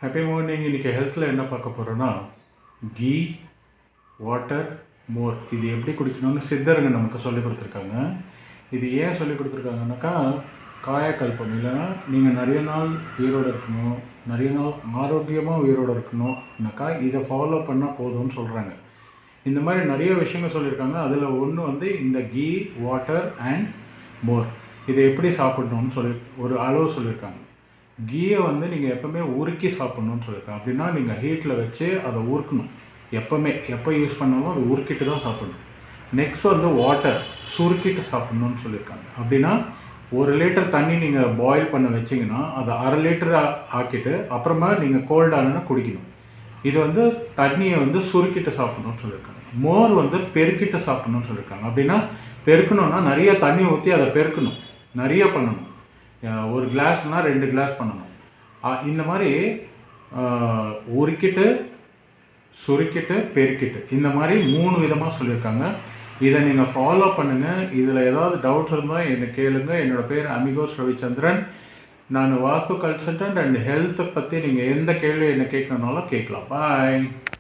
Happy morning. இன்றைக்கி ஹெல்த்தில் என்ன பார்க்க போகிறோன்னா, கீ, வாட்டர், மோர் இது எப்படி குடிக்கணும்னு சித்தருங்க நமக்கு சொல்லிக் கொடுத்துருக்காங்க. இது ஏன் சொல்லிக் கொடுத்துருக்காங்கனாக்கா, காயக்கல்பம் இல்லைன்னா நீங்கள் நிறைய நாள் உயிரோடு இருக்கணும், நிறைய நாள் ஆரோக்கியமாக உயிரோடு இருக்கணும்னாக்கா இதை ஃபாலோ பண்ணால் போதும்னு சொல்கிறாங்க. இந்த மாதிரி நிறைய விஷயங்கள் சொல்லியிருக்காங்க. அதில் ஒன்று வந்து இந்த கீ, வாட்டர் அண்ட் மோர் இதை எப்படி சாப்பிடணும்னு சொல்லி ஒரு அளவு சொல்லியிருக்காங்க. கீயை வந்து நீங்கள் எப்போவுமே உருக்கி சாப்பிட்ணுன்னு சொல்லியிருக்காங்க. அப்படின்னா நீங்கள் ஹீட்டில் வச்சு அதை உருக்கணும். எப்போ யூஸ் பண்ணாலும் அதை உருக்கிட்டு தான் சாப்பிடணும். நெக்ஸ்ட் வந்து வாட்டர் சுருக்கிட்டு சாப்பிட்ணுன்னு சொல்லியிருக்காங்க. அப்படின்னா 1 லிட்டர் தண்ணி நீங்கள் பாயில் பண்ண வச்சிங்கன்னா அதை 1/2 லிட்டர் ஆக்கிட்டு அப்புறமா நீங்கள் கோல்டானா குடிக்கணும். இது வந்து தண்ணியை வந்து சுருக்கிட்டு சாப்பிட்ணுன்னு சொல்லியிருக்காங்க. மோர் வந்து பெருக்கிட்டு சாப்பிட்ணுன்னு சொல்லியிருக்காங்க. அப்படின்னா பெருக்கணுன்னா நிறைய தண்ணி ஊற்றி அதை பெருக்கணும், நிறைய பண்ணணும். 1 கிளாஸ்னால் 2 கிளாஸ் பண்ணணும். இந்த மாதிரி உருக்கிட்டு, சுருக்கிட்டு, பெருக்கிட்டு இந்த மாதிரி 3 விதமாக சொல்லியிருக்காங்க. இதை நீங்கள் ஃபாலோ பண்ணுங்கள். இதில் ஏதாவது டவுட்ஸ் இருந்தால் என்னை கேளுங்க. என்னோடய பேர் அமிகோஸ் ரவிச்சந்திரன். நான் வாஸ்து கன்சல்டன்ட் அண்ட் ஹெல்த்தை பற்றி நீங்கள் எந்த கேள்வி என்னை கேட்கணுன்னாலும் கேட்கலாம். பாய்.